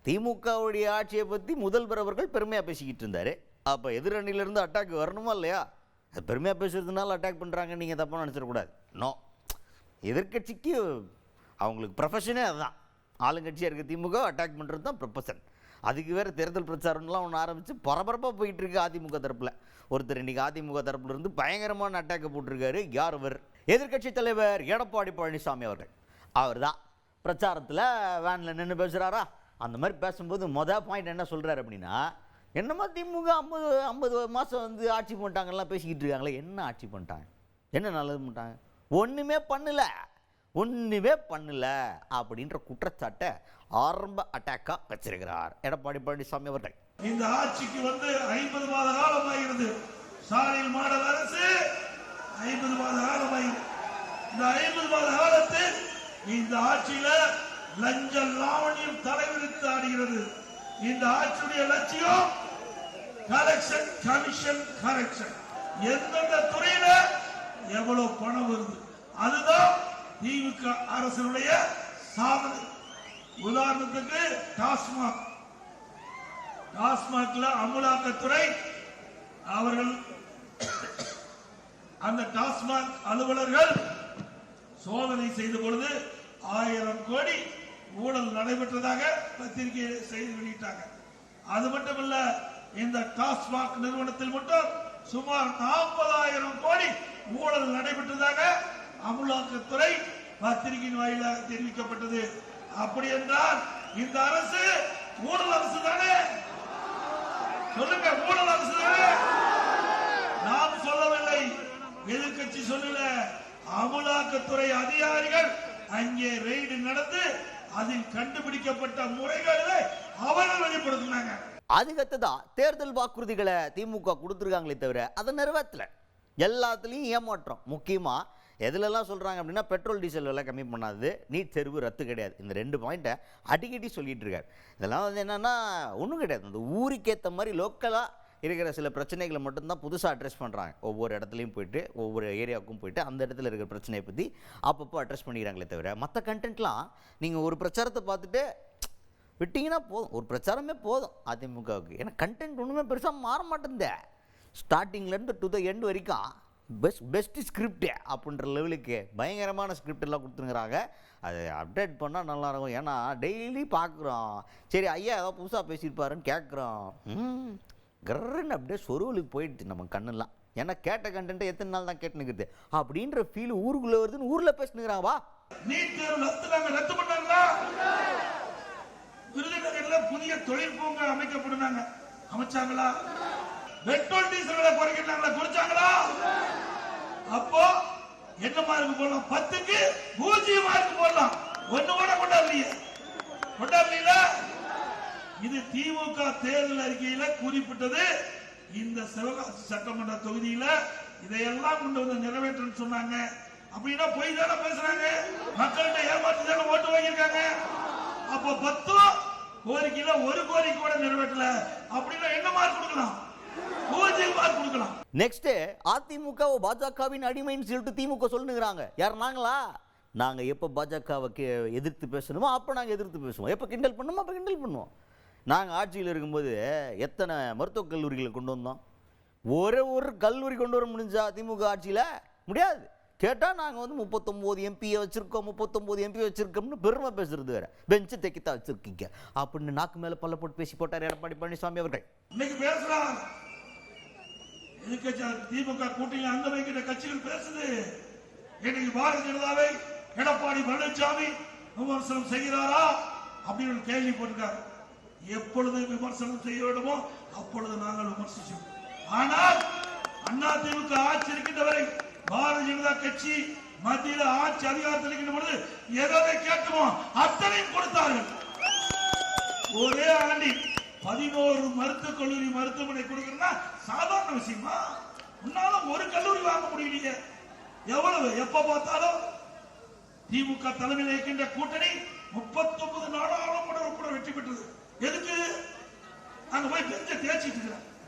திமுகவுடைய ஆட்சியை பற்றி முதல்வர் அவர்கள் பெருமையாக பேசிக்கிட்டு இருந்தார். அப்போ எதிரணியிலேருந்து அட்டாக் வரணுமா இல்லையா? அது பெருமையாக பேசுறதுனால அட்டாக் பண்ணுறாங்கன்னு நீங்கள் தப்பாக நினச்சிடக்கூடாது. நோ, எதிர்கட்சிக்கு அவங்களுக்கு ப்ரொஃபஷனே அதுதான். ஆளுங்கட்சியாக இருக்க திமுக அட்டாக் பண்ணுறது தான் ப்ரொஃபஷன். அதுக்கு வேறு தேர்தல் பிரச்சாரம்லாம் ஒன்று ஆரம்பித்து பரபரப்பாக போயிட்டுருக்கு அதிமுக தரப்பில். ஒருத்தர் இன்றைக்கி அதிமுக தரப்புல இருந்து பயங்கரமான அட்டாக்கை போட்டிருக்காரு. யார் அவர்? எதிர்கட்சி தலைவர் எடப்பாடி பழனிசாமி அவர்கள். அவர் தான் பிரச்சாரத்தில் வேனில் நின்று பேசுகிறாரா? அந்த மாதிரி பேசும்போது பாயிண்ட் என்ன சொல்கிறார் அப்படின்னா, என்னம்மா திமுக 50 மாதம் வந்து ஆட்சி பண்ணிட்டாங்கலாம் பேசிக்கிட்டு இருக்காங்களே, என்ன ஆட்சி பண்ணிட்டாங்க, என்ன நல்லது பண்ணிட்டாங்க? ஒன்றுமே பண்ணல அப்படின்ற குற்றச்சாட்டை ஆரம்ப அட்டாக்கா வச்சிருக்கிறார் எடப்பாடி பழனிசாமி அவர்கள். இந்த ஆட்சிக்கு வந்து 50 மாத காலம் ஆகிறது. ஸ்டாலின் மாடல் அரசு 50 மாத காலம் ஆகிறது. இந்த 50 மாத காலத்தில் இந்த ஆட்சியில லஞ்ச லாவணியம் தலைவிரித்து ஆடுகிறது. இந்த ஆட்சியுடைய லட்சியம் கலெக்ஷன், கமிஷன், கரெக்ஷன். எந்தெந்த துறையில எவ்வளவு பணம் வருது, அதுதான் திமுக அரசுடைய சாதனை. உதாரணத்துக்கு டாஸ்மாக்ல அமலாக்கத்துறை அவர்கள் அந்த டாஸ்மாக் அலுவலர்கள் சோதனை செய்த பொழுது 1000 கோடி ஊழல் நடைபெற்றதாக பத்திரிகை செய்தி வெளியிட்டாங்க. அது மட்டுமல்ல, இந்த டாஸ்மாக் நிறுவனத்தில் மட்டும் சுமார் 40,000 கோடி ஊழல் நடைபெற்றதாக அமலாக்கத்துறை பத்திரிகையின் வாயிலாக தெரிவிக்கப்பட்டது. அப்படி என்றால் இந்த அரசு ஊழல் அரசு தானே? சொல்லுங்க, ஊழல் அரசு தானே? நாம் சொல்லவில்லை, எதிர்கட்சி சொல்லல. அமலாக்கத்துறை அதிகாரிகள் அங்கே ரெய்டு நடந்து அதில் கண்டுபிடிக்கப்பட்ட முறைகளை அவர்கள் வெளிப்படுத்தினாங்க. அதுக்கடுத்துதான் தேர்தல் வாக்குறுதிகளை திமுக கொடுத்துருக்காங்களே தவிர அதை நிறைவேற்றல. எல்லாத்துலேயும் ஏமாற்றம். முக்கியமாக எதுலெல்லாம் சொல்கிறாங்க அப்படின்னா, பெட்ரோல் டீசல் விலை கம்மி பண்ணாது, நீட் தேர்வு ரத்து கிடையாது. இந்த 2 பாயிண்ட்டை அடிக்கடி சொல்லிட்டு இருக்காரு. இதெல்லாம் வந்து என்னென்னா ஒன்றும் கிடையாது. இந்த ஊருக்கேற்ற மாதிரி லோக்கலாக இருக்கிற சில பிரச்சனைகளை மட்டும்தான் புதுசாக அட்ரெஸ் பண்ணுறாங்க. ஒவ்வொரு இடத்துலையும் போயிட்டு ஒவ்வொரு ஏரியாவுக்கும் போயிட்டு அந்த இடத்துல இருக்கிற பிரச்சனையை பற்றி அப்பப்போ அட்ரெஸ் பண்ணிக்கிறாங்களே தவிர மற்ற கண்டென்ட்லாம் நீங்கள் ஒரு பிரச்சாரத்தை பார்த்துட்டு விட்டிங்கன்னா போதும். ஒரு பிரச்சாரமே போதும் அதிமுகவுக்கு. ஏன்னா கண்டென்ட் ஒன்றுமே பெருசாக மாற மாட்டேங்குது. ஸ்டார்டிங்லேருந்து டு த எண்ட் வரைக்கும் பெஸ்ட் ஸ்கிரிப்ட் அப்படின்ற லெவலுக்கு பயங்கரமான ஸ்கிரிப்ட் எல்லாம் கொடுத்துருக்குறாங்க. அதை அப்டேட் பண்ணால் நல்லாயிருக்கும். ஏன்னா டெய்லி பார்க்குறோம், சரி ஐயா ஏதோ புதுசாக பேசியிருப்பாருன்னு கேட்குறோம், கர்ன்னு அப்படியே சொருவலுக்கு போயிடுச்சு நம்ம கண்ணெல்லாம். ஏன்னா கேட்ட கண்டென்ட்டை எத்தனை நாள் தான் கேட்டுனுக்குது அப்படின்ற ஃபீல் ஊருக்குள்ளே வருதுன்னு ஊரில் பேசினுக்கிறாங்க. வா, நீட் தேர்வு ரத்து பண்ணாங்க. விருதுநகர்ல புதிய தொழில் பூங்கா அமைக்கப்படுனாங்க. அமைச்சாங்களா? பெட்ரோல் டீசல் விலை குறைக்கிறாங்களா? குறைச்சாங்களா? அப்போ என்ன மார்க் போடலாம்? 10க்கு 0 மார்க் போடலாம். ஒண்ணு கூட கொண்டாடல. இது திமுக தேர்தல் அறிக்கையில குறிப்பிட்டது. இந்த சிவகாசி சட்டமன்ற தொகுதியில இதையெல்லாம் கொண்டு வந்து நிறைவேற்றன்னு சொன்னாங்க. அப்படின்னா பொய் தானே பேசுறாங்க. மக்கள்கிட்ட ஏமாற்றி தானே ஓட்டு வாங்கியிருக்காங்க. அப்ப 10 கோரிக்கையில ஒரு கோரிக்கை கூட நிறைவேற்றல அப்படின்னா என்ன மார்க் கொடுக்கலாம்? 0 மார்க் கொடுக்கலாம். நெக்ஸ்ட், அதிமுக பாஜகவின் அடிமைன்னு சொல்லிட்டு திமுக சொல்லுங்கிறாங்க. யார்? நாங்களா? நாங்கள் எப்போ பாஜகவுக்கு எதிர்த்து பேசணுமோ அப்போ நாங்கள் எதிர்த்து பேசுவோம். எப்போ கிண்டல் பண்ணுமோ அப்போ கிண்டல் பண்ணுவோம். நாங்கள் ஆட்சியில் இருக்கும்போது எத்தனை மருத்துவக் கல்லூரிகளை கொண்டு வந்தோம்? ஒரு கல்லூரி கொண்டு வர முடிஞ்சா திமுக ஆட்சியில்? முடியாது. கேட்டால் நாங்கள் வந்து 39 எம்பியை வச்சுருக்கோம், 39 எம்பி வச்சுருக்கோம்னு பெருமை பேசுறது வேறு. பெஞ்சு தைக்கத்தான் வச்சுருக்கீங்க அப்படின்னு நாக்கு மேலே பல்ல போட்டு பேசி போட்டார் எடப்பாடி பழனிசாமி அவர்கள். இன்னைக்கு பேசுறாங்க திமுக கூட்டணி அங்க வைக்கிற கட்சிகள் பேசுது. இன்னைக்கு பாரதிய ஜனதாவை எடப்பாடி பழனிசாமி விமர்சனம் செய்கிறாரா அப்படின்னு கேள்வி போட்டிருக்காரு. எப்பொழுது விமர்சனம் செய்ய வேண்டுமோ அப்பொழுது நாங்கள் விமர்சிச்சோம். ஆனால் அதிமுக ஆட்சி இருக்கின்ற வரை பாரதிய ஜனதா கட்சி மத்தியில் ஆட்சி அதிகாரத்தில் இருக்கின்ற பொழுது எதை கேட்குமோ அத்தனையும் கொடுத்தார்கள். ஒரே ஆண்டில் 11 மருத்துவக் கல்லூரி மருத்துவமனை கொடுக்கறதுனா சாதாரண விஷயமா? உன்னாலும் ஒரு கல்லூரி வாங்க முடியலையே. எவ்வளவு எப்ப பார்த்தாலும் திமுக தலைமையில் இருக்கின்ற கூட்டணி 39 நாடாளுமன்ற உறுப்பினர் வெற்றி பெற்றது. எதுக்கு? அங்க போய் பெஞ்ச தேய்ச்சிட்டு இருக்கிறாங்க.